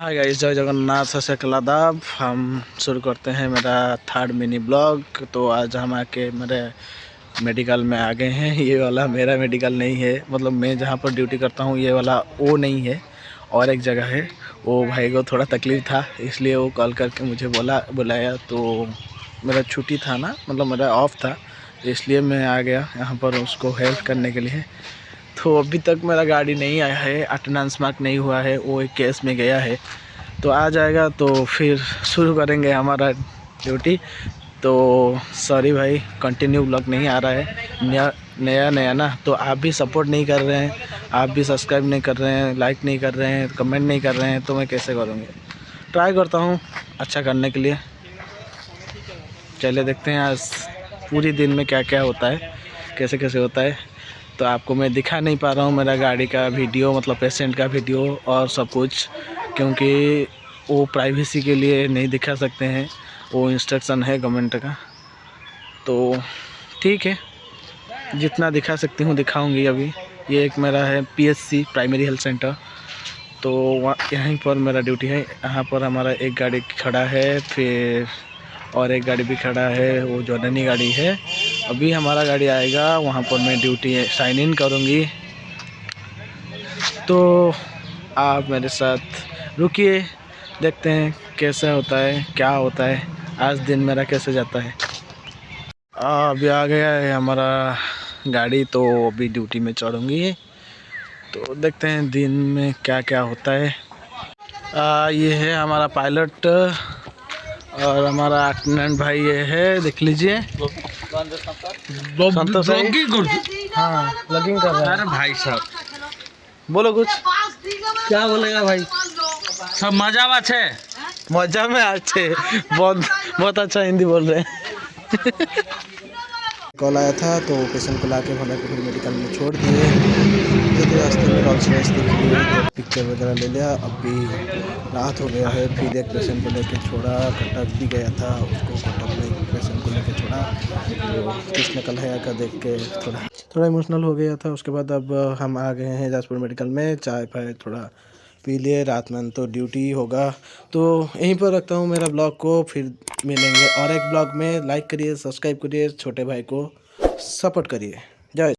Hi guys, जय जगन्नाथ, सत श्री अकाल, आदाब। हम शुरू करते हैं मेरा थर्ड मिनी ब्लॉग। तो आज हम आके मेरे मेडिकल में आ गए हैं। ये वाला मेरा मेडिकल नहीं है, मतलब मैं जहाँ पर ड्यूटी करता हूँ ये वाला वो नहीं है, और एक जगह है। वो भाई को थोड़ा तकलीफ़ था, इसलिए वो कॉल करके मुझे बुलाया। तो मेरा छुट्टी था ना, मतलब मेरा ऑफ था, इसलिए मैं आ गया यहाँ पर उसको हेल्प करने के लिए। तो अभी तक मेरा गाड़ी नहीं आया है, अटेंडेंस मार्क नहीं हुआ है, वो एक केस में गया है। तो आ जाएगा तो फिर शुरू करेंगे हमारा ड्यूटी। तो सॉरी भाई, कंटिन्यू ब्लॉग नहीं आ रहा है, नया नया ना। तो आप भी सपोर्ट नहीं कर रहे हैं, आप भी सब्सक्राइब नहीं कर रहे हैं, लाइक नहीं कर रहे हैं, कमेंट नहीं कर रहे हैं, तो मैं कैसे करूँगी। ट्राई करता हूँ अच्छा करने के लिए। चलिए देखते हैं आज पूरी दिन में क्या क्या होता है, कैसे कैसे होता है। तो आपको मैं दिखा नहीं पा रहा हूँ मेरा गाड़ी का वीडियो, मतलब पेशेंट का वीडियो और सब कुछ, क्योंकि वो प्राइवेसी के लिए नहीं दिखा सकते हैं, वो इंस्ट्रक्शन है गवर्नमेंट का। तो ठीक है, जितना दिखा सकती हूँ दिखाऊंगी। अभी ये एक मेरा है PSC प्राइमरी हेल्थ सेंटर। तो यहीं पर मेरा ड्यूटी है। यहाँ पर हमारा एक गाड़ी खड़ा है, फिर और एक गाड़ी भी खड़ा है, वो जॉर्डनी गाड़ी है। अभी हमारा गाड़ी आएगा, वहाँ पर मैं ड्यूटी साइन इन करूँगी। तो आप मेरे साथ रुकिए, देखते हैं कैसे होता है, क्या होता है, आज दिन मेरा कैसे जाता है। अभी आ गया है हमारा गाड़ी, तो अभी ड्यूटी में चढ़ूँगी। तो देखते हैं दिन में क्या क्या होता है। ये है हमारा पायलट और हमारा अटेंडेंट भाई ये है, देख लीजिए। संतोष हाँ, ब्लॉगिंग कर रहा है। अरे भाई साहब, बोलो कुछ। क्या बोलेगा भाई? सब मजा बात है, मजा में अच्छे, बहुत बहुत अच्छा हिंदी बोल रहे हैं। कॉल आया था तो पेशेंट को ला के फिर मेडिकल में छोड़ दिए। ये तो रास्ते में रोल्स रॉयस दिख रही है, तो पिक्चर वगैरह ले लिया। अभी रात हो गया है, फिर एक पेशेंट को लेके छोड़ा। कटक भी गया था, उसको कटक में एक पेशेंट को लेके छोड़ा। तो किस नकल है का देख के थोड़ा इमोशनल हो गया था। उसके बाद अब हम आ गए हैं जाजपुर मेडिकल में। चाय फाय थोड़ा पी लिए, रात में तो ड्यूटी होगा। तो यहीं पर रखता हूँ मेरा ब्लॉग को, फिर मिलेंगे और एक ब्लॉग में। लाइक करिए, सब्सक्राइब करिए, छोटे भाई को सपोर्ट करिए।